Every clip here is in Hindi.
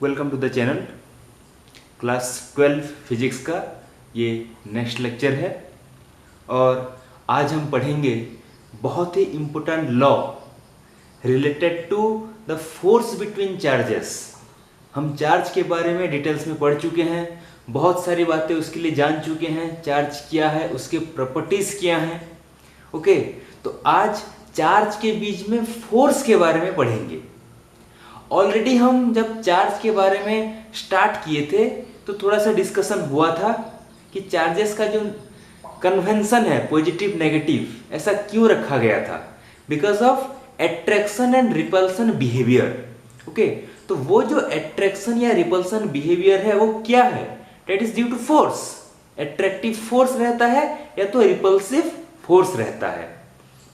Welcome to the channel. Class 12 physics का ये नेक्स्ट लेक्चर है और आज हम पढ़ेंगे बहुत ही important law related to the force between charges. हम चार्ज के बारे में डिटेल्स में पढ़ चुके हैं, बहुत सारी बातें उसके लिए जान चुके हैं। चार्ज क्या है, उसके प्रॉपर्टीज क्या हैं। ओके, तो आज चार्ज के बीच में फोर्स के बारे में पढ़ेंगे। ऑलरेडी हम जब चार्ज के बारे में स्टार्ट किए थे तो थोड़ा सा डिस्कशन हुआ था कि चार्जेस का जो कन्वेंशन है पॉजिटिव नेगेटिव ऐसा क्यों रखा गया था, because of attraction and repulsion behaviour. Okay, तो वो जो एट्रैक्शन या रिपल्सन बिहेवियर है वो क्या है, that is due to force. Attractive force रहता है या तो रिपल्सिव फोर्स रहता है।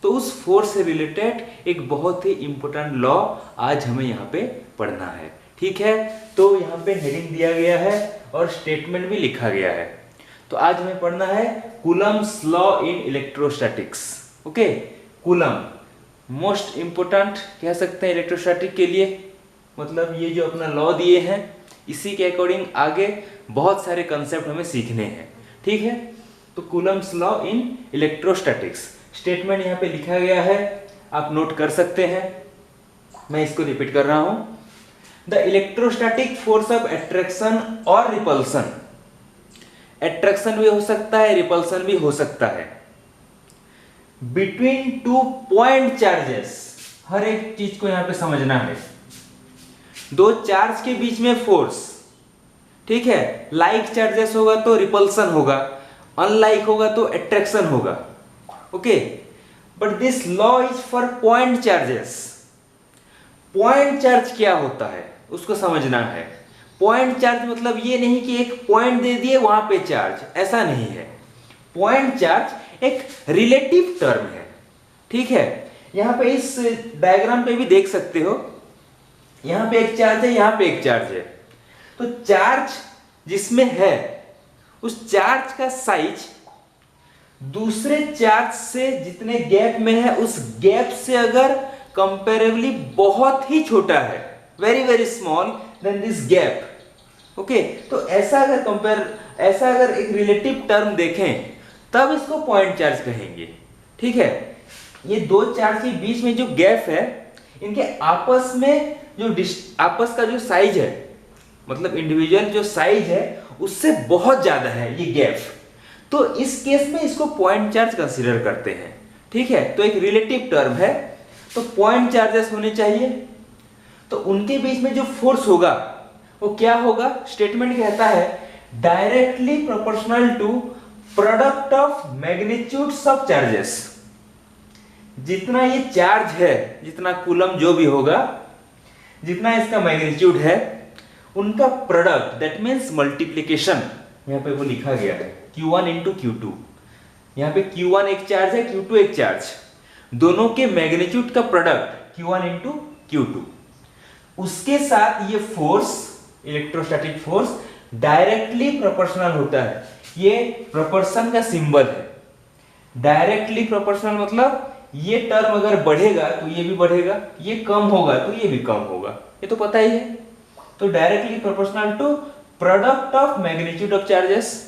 तो उस फोर्स से रिलेटेड एक बहुत ही इंपॉर्टेंट लॉ आज हमें यहाँ पे पढ़ना है। ठीक है, तो यहाँ पे हेडिंग दिया गया है और स्टेटमेंट भी लिखा गया है। तो आज हमें पढ़ना है Coulomb's law in electrostatics. Okay, coulomb most important कह सकते हैं इलेक्ट्रोस्टैटिक के लिए। मतलब ये जो अपना लॉ दिए हैं इसी के अकॉर्डिंग आगे बहुत सारे कंसेप्ट हमें सीखने हैं। ठीक है, तो Coulomb's law in electrostatics statement यहाँ पे लिखा गया है, आप नोट कर सकते हैं। मैं इसको रिपीट कर रहा हूं। The electrostatic force of attraction और रिपल्सन, एट्रैक्शन भी हो सकता है, रिपल्सन भी हो सकता है, बिटवीन टू पॉइंट चार्जेस। हर एक चीज को यहां पे समझना है। दो चार्ज के बीच में फोर्स, ठीक है, लाइक चार्जेस होगा तो रिपल्सन होगा, अनलाइक होगा तो एट्रैक्शन होगा। Okay, but this law is for point charges. Point charge क्या होता है उसको समझना है। पॉइंट चार्ज मतलब ये नहीं कि एक पॉइंट दे दिए वहां पे चार्ज, ऐसा नहीं है। पॉइंट चार्ज एक रिलेटिव टर्म है। ठीक है, यहां पे इस डायग्राम पे भी देख सकते हो, यहां पे एक चार्ज है, यहां पे एक चार्ज है। तो चार्ज जिसमें है उस चार्ज का साइज दूसरे चार्ज से जितने गैप में है उस गैप से अगर कंपेरेबली बहुत ही छोटा है, very very small then this gap. Okay, तो ऐसा अगर एक रिलेटिव टर्म देखें तब इसको पॉइंट चार्ज कहेंगे। ठीक है, ये दो चार्ज के बीच में जो गैप है, इनके आपस में जो आपस का जो साइज है, मतलब इंडिविजुअल जो साइज है उससे बहुत ज्यादा है ये गैप। तो इस केस में इसको पॉइंट चार्ज कंसीडर करते हैं। ठीक है, तो एक रिलेटिव टर्म है, तो पॉइंट चार्जेस होने चाहिए। तो उनके बीच में जो फोर्स होगा वो क्या होगा, स्टेटमेंट कहता है directly proportional to product of magnitudes of charges. जितना ये चार्ज है, जितना कूलम जो भी होगा, जितना इसका मैग्नीट्यूड है, उनका प्रोडक्ट, दैट मींस मल्टीप्लिकेशन, यहां पे वो लिखा गया है Q1 इंटू Q2। यहां पे Q1 एक चार्ज है, Q2 एक चार्ज, दोनों के मैग्नीट्यूड का प्रोडक्ट Q1 इंटू Q2, उसके साथ ये force, electrostatic force directly proportional होता है। ये प्रोपोर्शन का सिंबल है। डायरेक्टली प्रोपोर्शनल मतलब ये टर्म अगर बढ़ेगा तो ये भी बढ़ेगा, ये कम होगा तो ये भी कम होगा, ये तो पता ही है। तो directly proportional to product of magnitude of charges,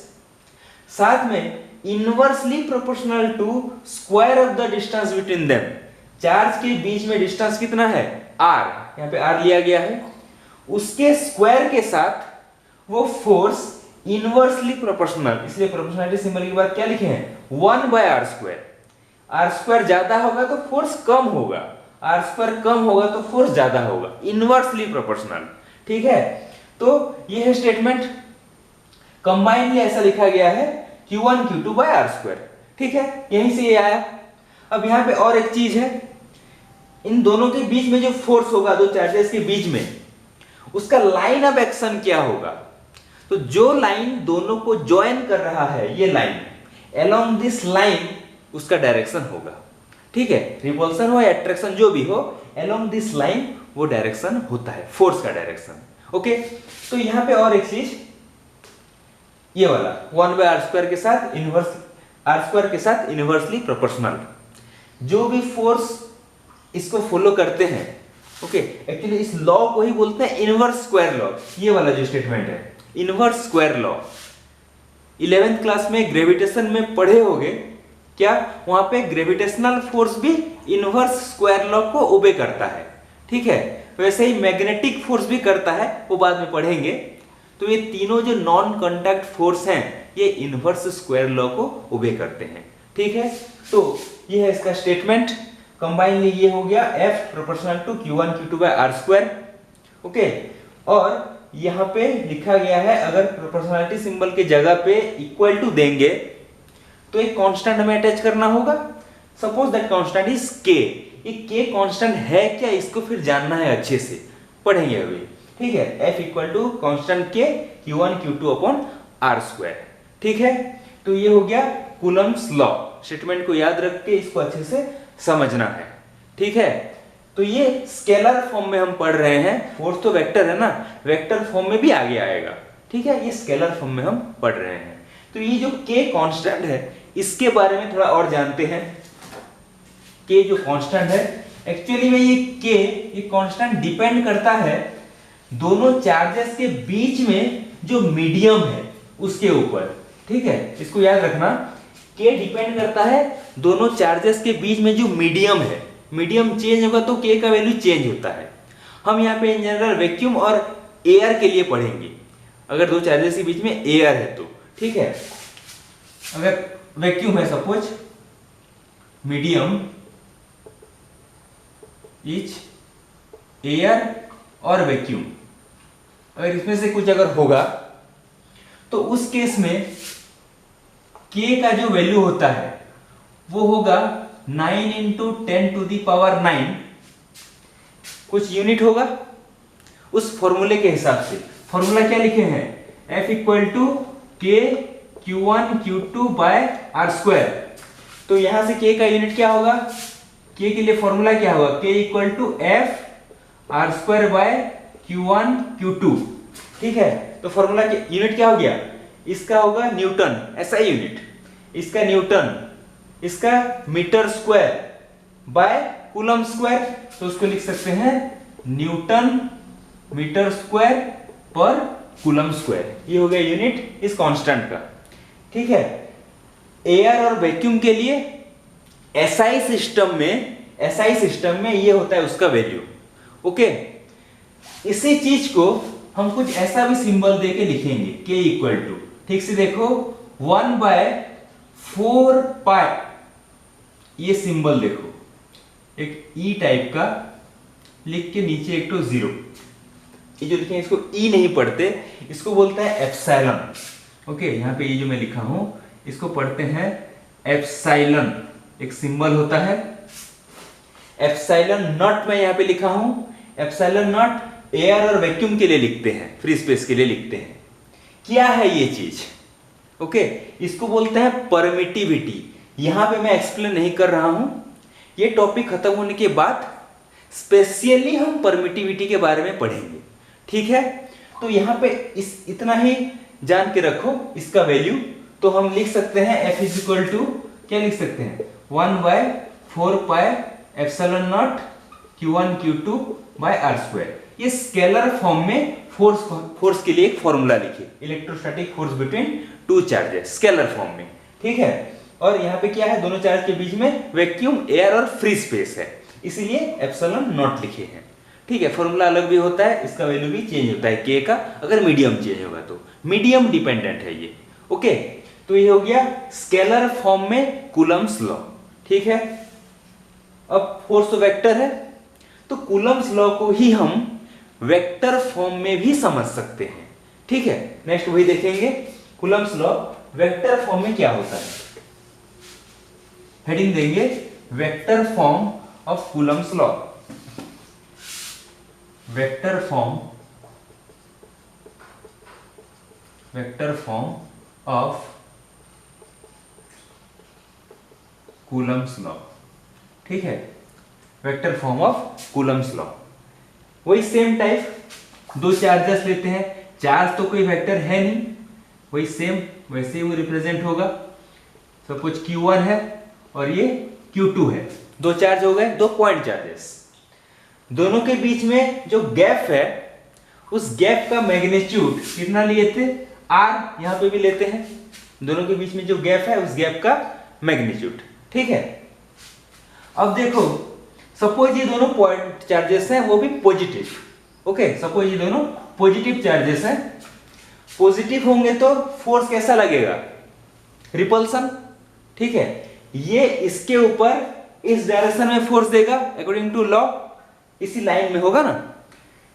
साथ में inversely proportional to square of the distance between them. Charge के बीच में डिस्टेंस कितना है, r, यहाँ पे r लिया गया है, उसके स्क्वायर के साथ वो फोर्स इनवर्सली प्रोपोर्शनल, इसलिए प्रोपोर्शनलिटी सिंबल के बाद क्या लिखे हैं, 1/r²। r² ज्यादा होगा तो फोर्स कम होगा, r² कम होगा तो फोर्स ज्यादा होगा, इनवर्सली प्रोपोर्शनल। ठीक है, तो ये है स्टेटमेंट। कंबाइनली ऐसा लिखा गया है Q1 Q2/r²। ठीक है, यहीं से ये आया। अब यहां पे और एक चीज है, इन दोनों के बीच में जो फोर्स होगा, दो चार्जेस के बीच में, उसका लाइन ऑफ एक्शन क्या होगा। तो जो लाइन दोनों को ज्वाइन कर रहा है, ये लाइन, अलोंग दिस लाइन उसका डायरेक्शन होगा। ठीक है, रिपल्सन हो या एट्रैक्शन जो भी हो, अलोंग दिस लाइन वो डायरेक्शन होता है, फोर्स का डायरेक्शन। ओके, तो यहां पे और एक चीज, ये वाला 1/r² के साथ इनवर्स, r² के साथ इनवर्सली प्रोपोर्शनल, जो भी फोर्स इसको फॉलो करते हैं ओके, एक्चुअली इस लॉ को ही बोलते हैं इनवर्स स्क्वायर लॉ। ये वाला जो स्टेटमेंट है inverse square law, 11th class में ग्रेविटेशन में पढ़े होगे क्या, वहां पे ग्रेविटेशनल फोर्स भी इनवर्स स्क्वायर लॉ को ओबे करता है। ठीक है, वैसे ही मैग्नेटिक फोर्स भी करता है, वो बाद में पढ़ेंगे। तो ये तीनों जो नॉन कांटेक्ट फोर्स हैं ये इनवर्स स्क्वायर लॉ को ओबे करते हैं। ठीक है, तो ये है इसका स्टेटमेंट। कंबाइनली ये हो गया F proportional to Q1 Q2 by R square. Okay, और यहाँ पे लिखा गया है अगर प्रोपोर्शनलिटी सिंबल के जगह पे इक्वल टू देंगे तो एक कांस्टेंट हमें अटैच करना होगा। Suppose that constant is K। ये K कांस्टेंट है क्या, इसको फिर जानना है, अच्छे से पढ़ेंगे अभी। ठीक है, F equal to constant K Q1 Q2 upon R square. ठीक है, तो ये हो गया कूलम्ब्स लॉ। स्टेटमेंट को याद रख के इसको अच्छे से समझना है। ठीक है, तो ये स्केलर फॉर्म में हम पढ़ रहे हैं, फोर्स तो वेक्टर है ना, वेक्टर फॉर्म में भी आगे आएगा। ठीक है, ये स्केलर फॉर्म में हम पढ़ रहे हैं। तो ये जो K कांस्टेंट है इसके बारे में थोड़ा और जानते हैं। K जो कांस्टेंट है, एक्चुअली में ये K ये कांस्टेंट डिपेंड करता है दोनों चार्जेस के बीच में जो मीडियम है उसके ऊपर। ठीक है, इसको याद रखना, K डिपेंड करता है दोनों चार्जेस के बीच में जो मीडियम है। मीडियम चेंज होगा तो K का वैल्यू चेंज होता है। हम यहाँ पे इन जनरल वैक्यूम और एयर के लिए पढ़ेंगे, अगर दो चार्जेस के बीच में एयर है तो। ठीक है, अगर वैक्यूम है सपोज, मीडियम इज एयर और वैक्यूम, अगर इसमें से कुछ अगर होगा तो उस केस में K का जो वैल्यू होता है वो होगा 9 इंटू 10 टू दी पावर 9, कुछ यूनिट होगा उस फॉर्मूले के हिसाब से। फॉर्मूला क्या लिखे हैं, F equal to K Q1 Q2 by R square. तो यहां से K का यूनिट क्या होगा, K के लिए फॉर्मूला क्या होगा, K equal to F R square by Q1 Q2। ठीक है, तो फॉर्मूला यूनिट क्या हो गया, इसका होगा न्यूटन, ऐसा यूनिट, इसका न्यूटन, इसका metre square by coulomb square. तो उसको लिख सकते हैं न्यूटन मीटर स्क्वायर पर कूलम स्क्वायर। ये हो गया यूनिट इस कांस्टेंट का। ठीक है, एयर और वैक्यूम के लिए SI सिस्टम में ये होता है उसका वैल्यू। ओके, इसी चीज को हम कुछ ऐसा भी सिंबल देके लिखेंगे, K इक्वल टू, ठीक से देखो, 1/4 पाई, ये सिंबल देखो, एक E टाइप का लिख के नीचे एक तो 0, ये जो लिखे इसको E नहीं पढ़ते, इसको बोलते हैं एप्सिलॉन। ओके, यहाँ पे ये जो मैं लिखा हूं इसको पढ़ते हैं एप्सिलॉन, एक सिंबल होता है। एप्सिलॉन नॉट मैं यहाँ पे लिखा हूं, एप्सिलॉन नॉट एयर और वैक्यूम के लिए लिखते हैं, फ्री स्पेस के लिए लिखते हैं। क्या है ये चीज, ओके, इसको बोलते हैं परमिटिविटी। यहां पे मैं एक्सप्लेन नहीं कर रहा हूं, ये टॉपिक खत्म होने के बाद स्पेशली हम परमिटिविटी के बारे में पढ़ेंगे। ठीक है, तो यहाँ पे इतना ही जान के रखो इसका वैल्यू। तो हम लिख सकते हैं F इज इक्वल टू, क्या लिख सकते हैं, 1/4 pi epsilon naught Q1 Q2 by R square. ये स्केलर फॉर्म में फोर्स के लिए एक फॉर्मूला लिखिए, electrostatic force between two charges, scalar form में। ठीक है, और यहाँ पे क्या है, दोनों चार्ज के बीच में वैक्यूम, एयर और फ्री स्पेस है, इसीलिए एप्सिलॉन नॉट लिखे हैं। ठीक है, फॉर्मूला अलग भी होता है, इसका वैल्यू भी चेंज होता है K का, अगर मीडियम चेंज होगा तो। मीडियम डिपेंडेंट है ये। ओके, तो ये हो गया स्केलर फॉर्म में कूलम्ब्स लॉ। ठीक है, अब फोर्स तो वेक्टर है, तो कूलम्ब्स लॉ को ही हम वेक्टर फॉर्म में भी समझ सकते हैं। ठीक है, नेक्स्ट वही देखेंगे, कूलम्ब्स लॉ वेक्टर फॉर्म में क्या होता है। हेडिंग देंगे vector form of Coulomb's law. Vector form of Coulomb's law. ठीक है, vector form of Coulomb's law, वही सेम टाइप, दो चार्जेस लेते हैं, चार्ज तो कोई वेक्टर है नहीं, वही सेम वैसे ही वो रिप्रेजेंट होगा। सपोज Q1 है और ये Q2 है, दो चार्ज हो गए, दो पॉइंट चार्जेस। दोनों के बीच में जो गैप है उस गैप का मैग्नीट्यूड कितना लिए थे, r, यहां पे भी लेते हैं। दोनों के बीच में जो गैप है उस गैप का मैग्नीट्यूड, ठीक है। अब देखो सपोज ये दोनों पॉइंट चार्जेस हैं वो भी पॉजिटिव, ओके, सपोज ये दोनों पॉजिटिव चार्जेस हैं। पॉजिटिव होंगे तो फोर्स कैसा लगेगा, रिपल्सन, ठीक है। ये इसके ऊपर इस डायरेक्शन में फोर्स देगा अकॉर्डिंग टू लॉ, इसी लाइन में होगा ना,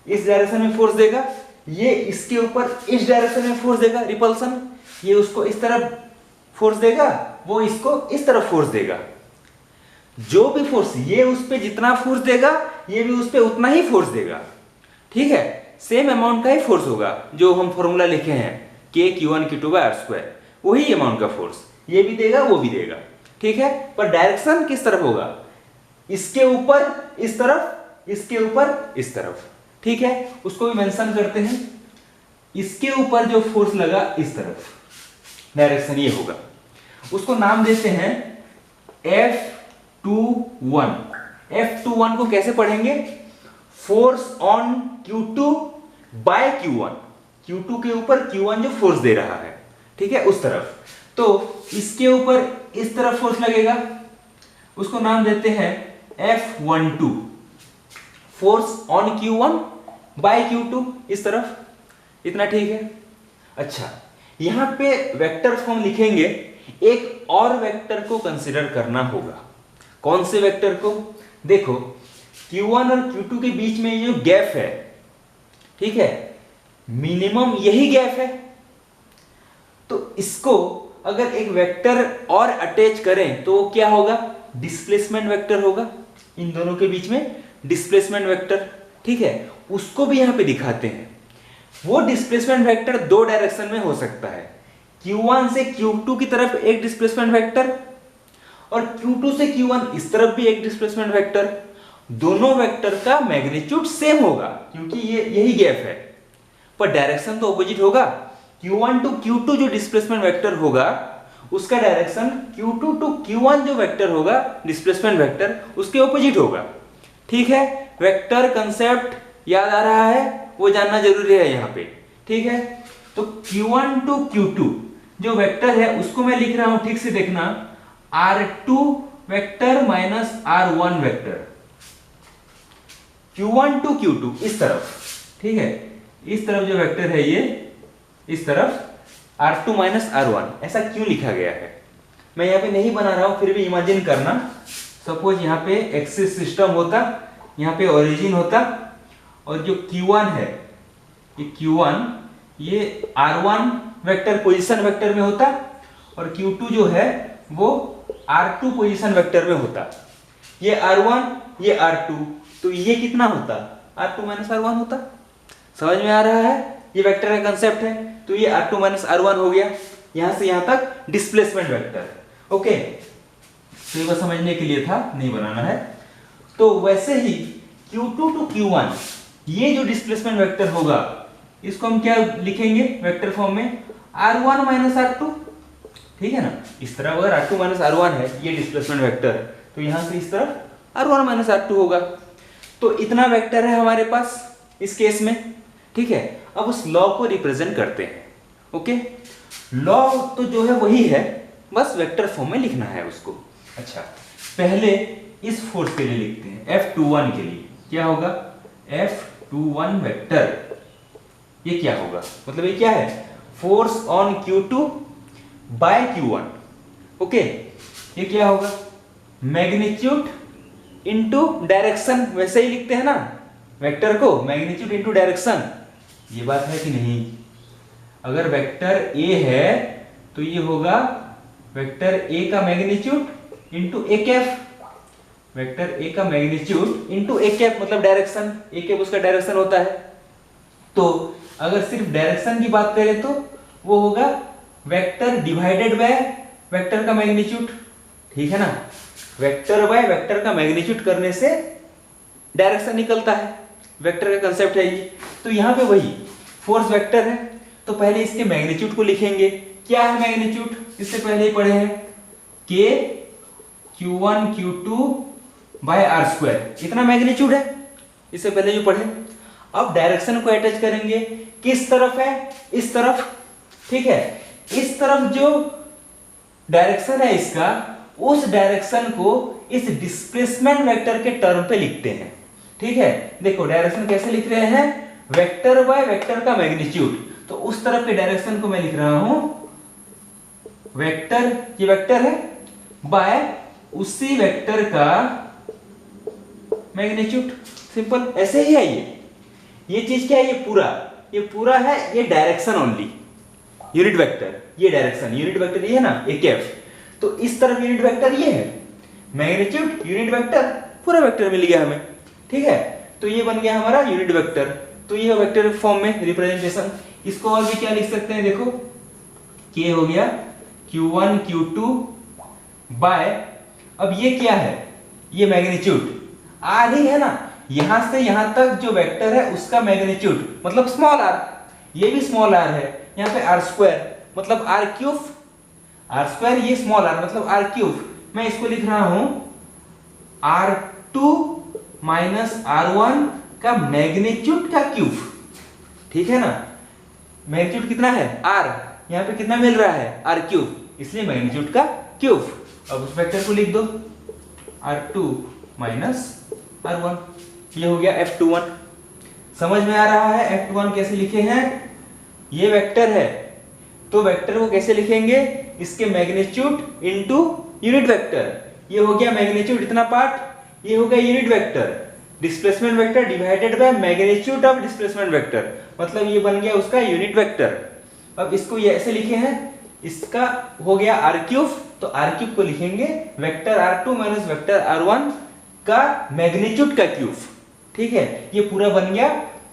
इस डायरेक्शन में फोर्स देगा। ये इसके ऊपर इस डायरेक्शन में फोर्स देगा, रिपल्सन। ये उसको इस तरफ फोर्स देगा, वो इसको इस तरफ फोर्स देगा। जो भी फोर्स ये उस पे जितना फोर्स देगा ये भी उस पे उतना ही फोर्स देगा, ठीक है। सेम अमाउंट का ही फोर्स होगा, जो हम फॉर्मूला लिखे हैं K/Q1Q2/r², वही अमाउंट का फोर्स ये भी देगा वो भी देगा, ठीक है। पर डायरेक्शन किस तरफ होगा, इसके ऊपर इस तरफ, इसके ऊपर इस तरफ, ठीक है। उसको भी मेंशन करते हैं। इसके ऊपर जो फोर्स लगा इस तरफ, डायरेक्शन ये होगा, उसको नाम देते हैं F21। F21 को कैसे पढ़ेंगे, force on Q2 bye Q1, Q2 के ऊपर Q1 जो फोर्स दे रहा है, ठीक है, उस तरफ। तो इसके ऊपर इस तरफ फोर्स लगेगा, उसको नाम देते हैं F12, force on Q1 bye Q2, इस तरफ। इतना ठीक है। अच्छा, यहां पे वेक्टर फॉर्म लिखेंगे, एक और वेक्टर को कंसीडर करना होगा। कौन से वेक्टर को, देखो Q1 और Q2 के बीच में ये जो गैप है, ठीक है, मिनिमम यही गैप है। तो इसको अगर एक वेक्टर और अटैच करें तो क्या होगा, डिस्प्लेसमेंट वेक्टर होगा। इन दोनों के बीच में डिस्प्लेसमेंट वेक्टर, ठीक है, उसको भी यहां पे दिखाते हैं। वो डिस्प्लेसमेंट वेक्टर दो डायरेक्शन में हो सकता है, Q1 से Q2 की तरफ एक डिस्प्लेसमेंट वेक्टर और Q2 से Q1 इस तरफ भी एक डिस्प्लेसमेंट वेक्टर। दोनों वेक्टर का मैग्नीट्यूड सेम होगा क्योंकि ये यही गैप है, पर डायरेक्शन तो ऑपोजिट होगा। Q1 टू Q2 जो डिस्प्लेसमेंट वेक्टर होगा उसका डायरेक्शन Q2 टू Q1 जो वेक्टर होगा डिस्प्लेसमेंट वेक्टर, उसके ऑपोजिट होगा, ठीक है। वेक्टर कंसेप्ट याद आ रहा है, वो जानना जरूरी है यहाँ पे, ठीक है। तो Q1 टू Q2 जो वेक्टर है उसको मैं लिख रहा हूं, ठीक से देखना, R2 vector minus R1 vector. Q1 to Q2 इस तरफ, ठीक है, इस तरफ जो वेक्टर है ये इस तरफ R2 माइनस R1, ऐसा क्यों लिखा गया है मैं यहाँ पे नहीं बना रहा हूं, फिर भी इमेजिन करना। सपोज यहाँ पे एक्सिस सिस्टम होता, यहाँ पे ओरिजिन होता, और जो Q1 है ये Q1 ये R1 वेक्टर पोजीशन वेक्टर में होता, और Q2 जो है वो R2 पोजीशन वेक्टर में होता। ये R1 ये R2, तो ये कितना होता, R2 माइनस R1 होता। समझ में आ रहा है, ये वेक्टर का कंसेप्ट है। तो ये R2 माइनस R1 हो गया, यहां से यहां तक डिस्प्लेसमेंट वेक्टर, ओके। तो ये बस समझने के लिए था, नहीं बनाना है। तो वैसे ही Q2 टू Q1 ये जो डिस्प्लेसमेंट वेक्टर होगा इसको हम क्या लिखेंगे वेक्टर फॉर्म में, R1 माइनस R2, ठीक है ना। इस तरह अगर R2 माइनस R1 है ये डिस्प्लेसमेंट वेक्टर, तो यहां से इस तरफ R1 माइनस R2 होगा। तो इतना वेक्टर है हमारे पास इस केस में, ठीक है। अब उस लॉ को रिप्रेजेंट करते हैं, ओके। लॉ तो जो है वही है, बस वेक्टर फॉर्म में लिखना है उसको। अच्छा, पहले इस फोर्स के लिए लिखते हैं, F21 के लिए क्या होगा, F21 वेक्टर, ये क्या होगा, मतलब ये क्या है, force on Q2 bye Q1, okay. ये क्या होगा, मैग्नीट्यूड इनटू डायरेक्शन, वैसे ही लिखते हैं ना वेक्टर को, मैग्नीट्यूड इनटू डायरेक्शन। ये बात है कि नहीं, अगर वेक्टर A है तो ये होगा वेक्टर A का magnitude into A cap, vector A का मैग्नीट्यूड इनटू A कैप मतलब डायरेक्शन, A कैप उसका डायरेक्शन होता है। तो अगर सिर्फ डायरेक्शन की बात करें तो वो होगा वेक्टर डिवाइडेड बाय वेक्टर का मैग्नीट्यूड, ठीक है ना। वेक्टर बाय वेक्टर का मैग्नीट्यूड करने से डायरेक्शन निकलता है, वेक्टर का कंसेप्ट है ये। तो यहां पे वही फोर्स वेक्टर है, तो पहले इसके मैग्नीट्यूड को लिखेंगे। क्या है मैग्नीट्यूड, इससे पहले ही पढ़े हैं, K Q1 Q2 bye R², इतना मैग्नीट्यूड है। इससे पहले जो पढ़े। अब डायरेक्शन को अटैच करेंगे, किस तरफ है, इस तरफ, ठीक है। इस तरफ जो डायरेक्शन है इसका, उस डायरेक्शन को इस डिस्प्लेसमेंट वेक्टर के टर्म पे लिखते हैं, ठीक है। देखो डायरेक्शन कैसे लिख रहे हैं, वेक्टर बाय वेक्टर का मैग्नीट्यूड, तो उस तरफ के डायरेक्शन को मैं लिख रहा हूं वेक्टर, ये वेक्टर है, बाय उसी वेक्टर का मैग्नीट्यूड। सिंपल, ऐसे ही है ये चीज क्या है, ये पूरा है, ये डायरेक्शन ओनली, यूनिट वेक्टर, ये डायरेक्शन यूनिट वेक्टर ये है ना, एक एफ, तो इस तरफ यूनिट वेक्टर ये है, मैग्नीट्यूड यूनिट वेक्टर, पूरा वेक्टर मिल गया हमें, ठीक है। तो ये बन गया हमारा यूनिट वेक्टर। तो ये वेक्टर फॉर्म में रिप्रेजेंटेशन। इसको और भी क्या लिख सकते हैं, देखो k हो गया q1 q2 बाय, अब ये क्या है, ये मैग्नीट्यूड r ही है ना, यहां से यहां तक जो वेक्टर है उसका मैग्नीट्यूड मतलब स्मॉल r, ये भी स्मॉल r है, यहाँ पे r स्क्वायर मतलब r क्यूब, r स्क्वायर ये स्मॉल r मतलब r क्यूब, मैं इसको लिख रहा हूं r2 माइनस r1 का मैग्नीट्यूड का क्यूब, ठीक है ना। मैग्नीट्यूड कितना है r, यहाँ पे कितना मिल रहा है r क्यूब, इसलिए मैग्नीट्यूड का क्यूब। अब उस वेक्टर को लिख दो r2 माइनस r1, ये हो गया F21। समझ में आ रहा है F21 कैसे लिखे हैं, ये वेक्टर है, तो वेक्टर को कैसे लिखेंगे, इसके मैग्नीट्यूड इनटू यूनिट वेक्टर, ये हो गया मैग्नीट्यूड इतना पार्ट, ये हो गया unit vector, displacement vector divided by magnitude of displacement vector, मतलब ये बन गया उसका यूनिट वेक्टर। अब इसको ये ऐसे लिखे हैं, इसका हो गया r क्यूब, तो r क्यूब को लिखेंगे vector r2 minus vector r1 का मैग्नीट्यूड का क्यूब, ठीक है। ये पूरा बन गया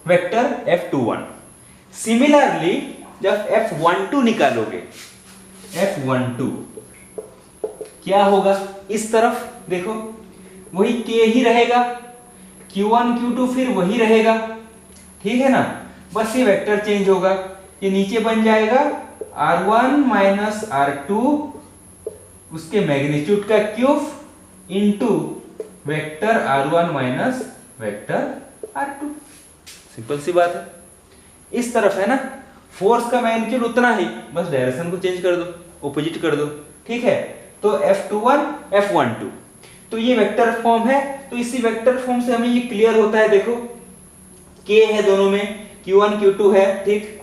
वेक्टर F21। सिमिलरली जब F12 निकालोगे, F12 क्या होगा, इस तरफ देखो वही k ही रहेगा, q1 q2 फिर वही रहेगा, ठीक है ना, बस ये वेक्टर चेंज होगा, ये नीचे बन जाएगा r1 माइनस r2 उसके मैग्नीट्यूड का cube into vector r1 minus vector r2। Simple सी बात है, इस तरफ है ना, फोर्स का मैग्नीट्यूड उतना ही, बस डायरेक्शन को चेंज कर दो, ऑपोजिट कर दो, ठीक है। तो F21 F12, तो ये वेक्टर फॉर्म है, तो इसी वेक्टर फॉर्म से हमें ये क्लियर होता है, देखो k है दोनों में, q1 q2 है, ठीक,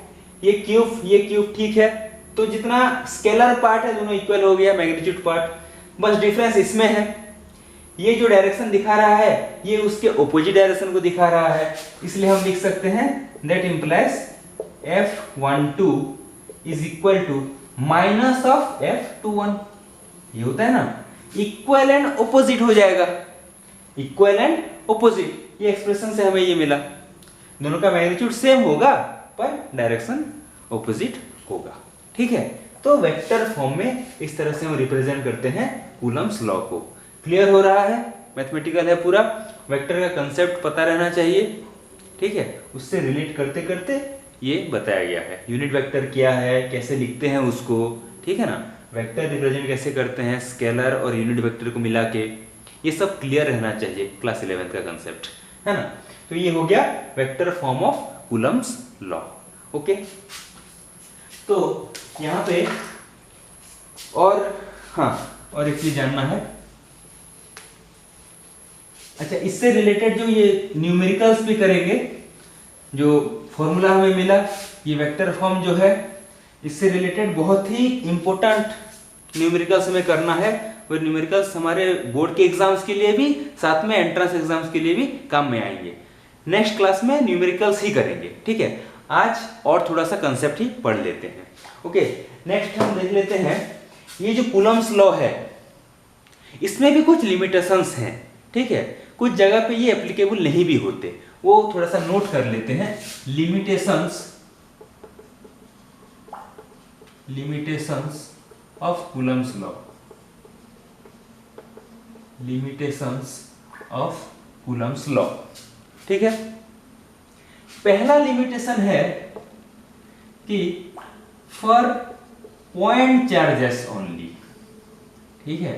ये क्यूब, ठीक है, तो जितना स्केलर पार्ट है दोनों इक्वल हो गया, मैग्नीट्यूड पार्ट, बस डिफरेंस इसमें है, ये जो डायरेक्शन दिखा रहा है ये उसके ऑपोजिट डायरेक्शन को दिखा रहा है, इसलिए हम लिख सकते हैं that implies F12 is equal to minus of F21, ये होता है ना, इक्वल एंड ऑपोजिट हो जाएगा, इक्वल एंड ऑपोजिट, ये एक्सप्रेशन से हमें ये मिला, दोनों का मैग्नीट्यूड सेम होगा पर डायरेक्शन ऑपोजिट होगा, ठीक है। तो वेक्टर फॉर्म में इस तरह से हम रिप्रेजेंट करते हैं कूलम्स लॉ को। क्लियर हो रहा है, मैथमेटिकल है पूरा, वेक्टर का कंसेप्ट पता रहना चाहिए, ठीक है, उससे रिलेट करते करते ये बताया गया है, यूनिट वेक्टर क्या है, कैसे लिखते हैं उसको, ठीक है ना, वेक्टर रिप्रेजेंट कैसे करते हैं, स्केलर और यूनिट वेक्टर को मिला के, ये सब क्लियर रहना चाहिए क्लास 11 का कंसेप्ट, है ना। तो ये हो गया vector form of Coulomb's law, okay. तो यहाँ पे और एक चीज जानना है, अच्छा इससे रिलेटेड जो ये न्यूमेरिकल्स भी करेंगे, जो फॉर्मूला हमें मिला, ये वेक्टर फॉर्म जो है इससे रिलेटेड बहुत ही इंपॉर्टेंट न्यूमेरिकल्स हमें करना है, और न्यूमेरिकल्स हमारे बोर्ड के एग्जाम्स के लिए भी, साथ में एंट्रेंस एग्जाम्स के लिए भी काम में आएंगे। नेक्स्ट क्लास में न्यूमेरिकल्स ही करेंगे, ठीक है। आज और थोड़ा सा कंसेप्ट ही पढ़ लेते हैं, ओके। नेक्स्ट हम देख लेते हैं ये जो कूलम्स लॉ है, इसमें भी कुछ लिमिटेशंस हैं, ठीक है, कुछ जगह पे ये एप्लीकेबल नहीं भी होते, वो थोड़ा सा नोट कर लेते हैं। Limitations of Coulomb's law, limitations of Coulomb's law, ठीक है। पहला लिमिटेशन है कि फॉर पॉइंट चार्जेस ओनली, ठीक है,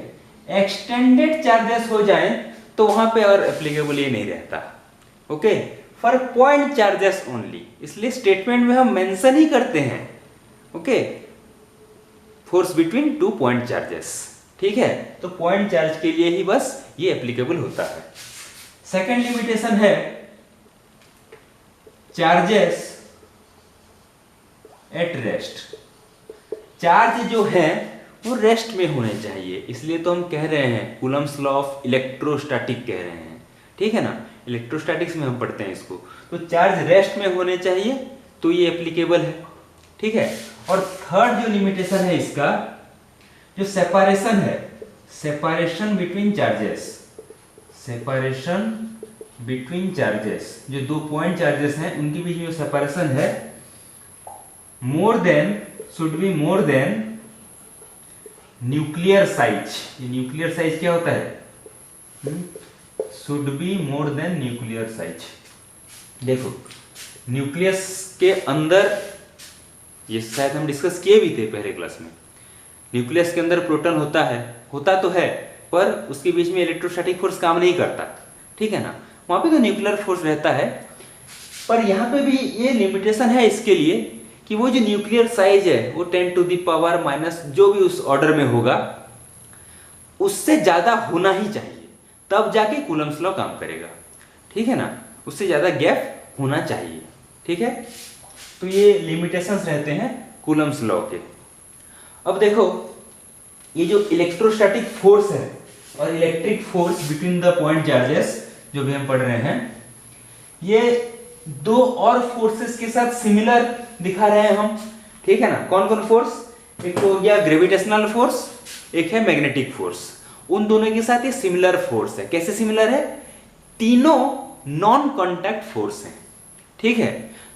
एक्सटेंडेड चार्जेस हो जाए तो वहां पे और एप्लीकेबल ये नहीं रहता, okay, for point charges only, इसलिए स्टेटमेंट में हम मेंशन ही करते हैं okay, force between two point charges. ठीक है, तो पॉइंट चार्ज के लिए ही बस ये एप्लीकेबल होता है। सेकेंड लिमिटेशन है चार्जेस एट रेस्ट। चार्ज जो है वो रेस्ट में होने चाहिए, इसलिए तो हम कह रहे हैं कूलम्स लॉ ऑफ इलेक्ट्रोस्टैटिक कह रहे हैं। ठीक है ना, इलेक्ट्रोस्टैटिक्स में हम पढ़ते हैं इसको। तो चार्ज रेस्ट में होने चाहिए तो ये एप्लीकेबल है। ठीक है, और थर्ड जो लिमिटेशन है इसका, जो सेपरेशन है, separation between charges, separation between charges, जो दो पॉइंट चार्जेस हैं उनके बीच में जो सेपरेशन है, more than, should be more than nuclear size. ये न्यूक्लियर साइज क्या होता है? Should be more than nuclear size. देखो, न्यूक्लियस के अंदर, ये शायद हम डिस्कस किए भी थे पहले क्लास में, न्यूक्लियस के अंदर प्रोटॉन होता तो है, पर उसके बीच में इलेक्ट्रोस्टैटिक फोर्स काम नहीं करता। ठीक है ना, वहां पे तो न्यूक्लियर फोर्स रहता है, पर यहाँ पे भी ये लिमिटेशन है इसके लिए कि वो जो न्यूक्लियर साइज है वो 10 टू द पावर माइनस जो भी उस ऑर्डर में होगा उससे ज्यादा होना ही चाहिए, तब जाके कूलम्स लॉ काम करेगा। ठीक है ना, उससे ज्यादा गैप होना चाहिए। ठीक है, तो ये लिमिटेशंस रहते हैं कूलम्स लॉ के। अब देखो, ये जो इलेक्ट्रोस्टैटिक फोर्स है और electric force between the point charges जो भी हम पढ़ रहे हैं, ये दो और फोर्सेस के साथ सिमिलर दिखा रहे हैं हम। ठीक है ना, कौन कौन फोर्स? एक तो हो गया ग्रेविटेशनल फोर्स, एक है मैग्नेटिक फोर्स। उन दोनों के साथ ये सिमिलर फोर्स है। कैसे सिमिलर है? तीनों नॉन कॉन्टैक्ट फोर्स हैं। ठीक है,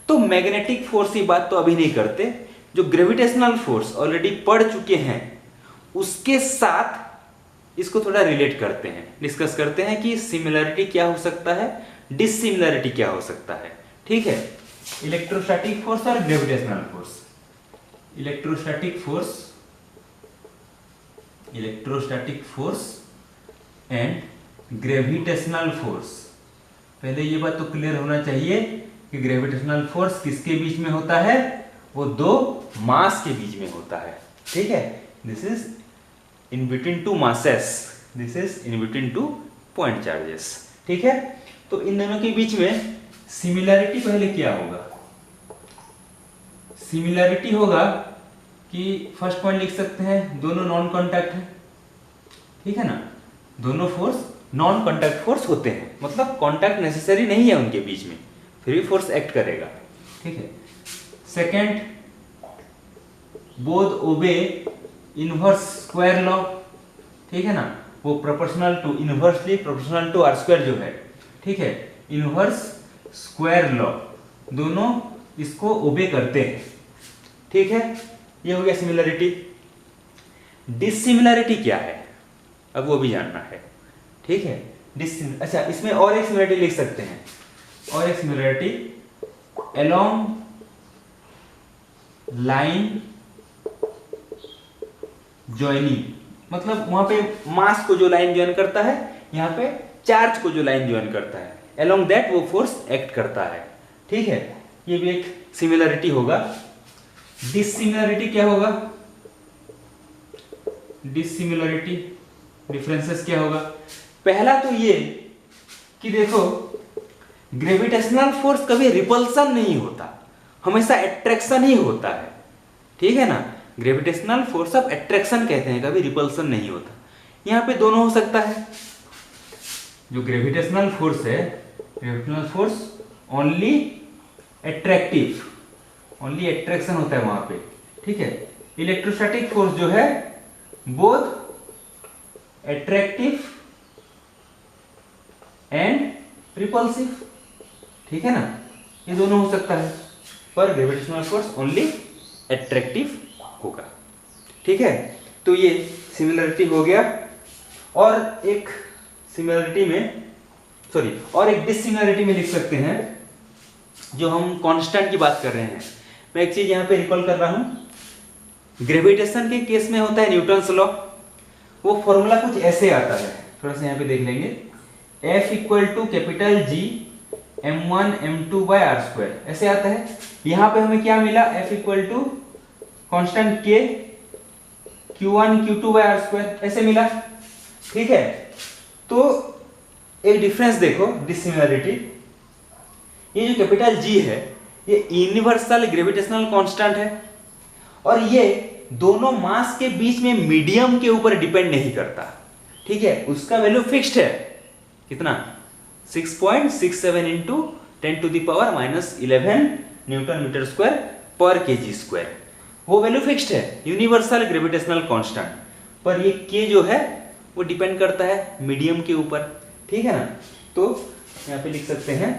तो मैग्नेटिक फोर्स की बात तो अभी नहीं करते, जो ग्रेविटेशनल फोर्स ऑलरेडी पढ़ चुके हैं उसके साथ इसको थोड़ा रिलेट करते हैं, डिस्कस करते हैं कि सिमिलरिटी क्या हो सकता है, डिसिमिलरिटी क्या हो सकता है। ठीक है, इलेक्ट्रोस्टैटिक फोर्स और gravitational force, electrostatic force and gravitational force. पहले ये बात तो क्लियर होना चाहिए कि ग्रेविटेशनल फोर्स किसके बीच में होता है? वो दो मास के बीच में होता है। ठीक है, this is in between two masses, this is in between two point charges. ठीक है, तो इन दोनों के बीच में सिमिलरिटी पहले क्या होगा? सिमिलरिटी होगा कि फर्स्ट पॉइंट लिख सकते हैं, दोनों नॉन कॉन्टैक्ट है। ठीक है ना, दोनों फोर्स नॉन कॉन्टैक्ट फोर्स होते हैं, मतलब कॉन्टैक्ट नेसेसरी नहीं है उनके बीच में, फिर भी फोर्स एक्ट करेगा। ठीक है, second, both obey inverse square law. ठीक है ना, वो proportional to, inversely proportional to r square जो है। ठीक है, इनवर्स स्क्वायर लॉ, दोनों इसको ओबे करते हैं। ठीक है, ये हो गया सिमिलरिटी। डिसिमिलरिटी क्या है, अब वो भी जानना है। ठीक है, अच्छा, इसमें और एक सिमिलरिटी लिख सकते हैं, और एक सिमिलरिटी, अलोंग लाइन ज्वाइनिंग, मतलब वहां पे मास को जो लाइन ज्वाइन करता है, यहाँ पे चार्ज को जो लाइन ज्वाइन करता है, अलोंग दैट वो फोर्स एक्ट करता है। ठीक है, ये भी एक सिमिलरिटी होगा। डिसिमिलरिटी क्या होगा? डिसिमिलरिटी डिफरेंसेस क्या होगा? पहला तो ये कि देखो, ग्रेविटेशनल फोर्स कभी रिपल्सन नहीं होता, हमेशा अट्रैक्शन ही होता है। ठीक है ना, ग्रेविटेशनल फोर्स ऑफ अट्रैक्शन कहते हैं, कभी रिपल्सन नहीं होता। यहाँ पे दोनों हो सकता है। जो ग्रेविटेशनल फोर्स है, gravitational force only attractive, only attraction होता है वहां पे। ठीक है, इलेक्ट्रोस्टैटिक फोर्स जो है बोथ एट्रैक्टिव एंड रिपल्सिव। ठीक है ना, ये दोनों हो सकता है, पर ग्रेविटेशनल फोर्स ओनली एट्रैक्टिव होगा। ठीक है, तो ये सिमिलरिटी हो गया। और एक सिमिलरिटी में, सॉरी, और एक डिसिमिलरिटी में लिख सकते हैं, जो हम कांस्टेंट की बात कर रहे हैं। मैं एक चीज यहां पे रिकॉल कर रहा हूं, ग्रेविटेशन के केस में होता है न्यूटन्स लॉ। वो फॉर्मूला कुछ ऐसे आता है, थोड़ा सा यहां पे देख लेंगे, F equal to capital G m1 m2 by R square ऐसे आता है। यहाँ पे हमें क्या मिला, F equal to constant K Q1 Q2 by R square ऐसे मिला। ठीक है, तो एक डिफरेंस देखो, डिसिमिलरिटी। ये जो कैपिटल G है ये यूनिवर्सल ग्रेविटेशनल कांस्टेंट है और ये दोनों मास के बीच में मीडियम के ऊपर डिपेंड नहीं करता। ठीक है, उसका वैल्यू फिक्स्ड है, कितना 6.67 into 10 to the power -11 newton metre square पर केजी स्क्वायर, वो वैल्यू फिक्स्ड है, यूनिवर्सल ग्रेविटेशनल कांस्टेंट। पर ये के जो है वो डिपेंड करता है मीडियम के ऊपर। ठीक है ना, तो यहाँ पे लिख सकते हैं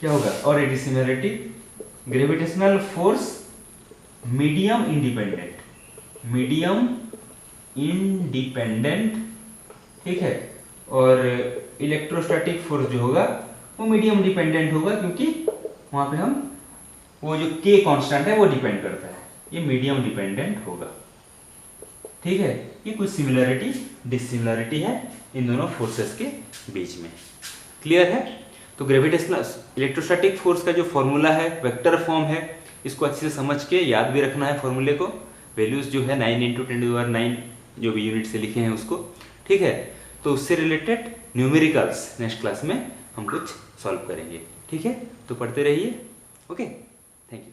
क्या होगा, और एक dissimilarity, gravitational force medium independent, medium independent. ठीक है, और इलेक्ट्रोस्टैटिक फोर्स जो होगा वो मीडियम डिपेंडेंट होगा, क्योंकि वहां पे हम वो जो के कांस्टेंट है वो डिपेंड करता है, ये मीडियम डिपेंडेंट होगा। ठीक है, ये कुछ सिमिलरिटी डिसिमिलरिटी है इन दोनों फोर्सेस के बीच में। क्लियर है? तो ग्रेविटेशनल इलेक्ट्रोस्टैटिक फोर्स का जो फॉर्मूला है वेक्टर फॉर्म है, इसको अच्छे से समझ के याद भी रखना है फॉर्मूले को। वैल्यूज जो है 9 × 10⁹ जो भी यूनिट से लिखे हैं उसको। ठीक है, तो उससे रिलेटेड न्यूमेरिकल्स नेक्स्ट क्लास में हम कुछ सॉल्व करेंगे। ठीक है, तो पढ़ते रहिए। Okay, thank you.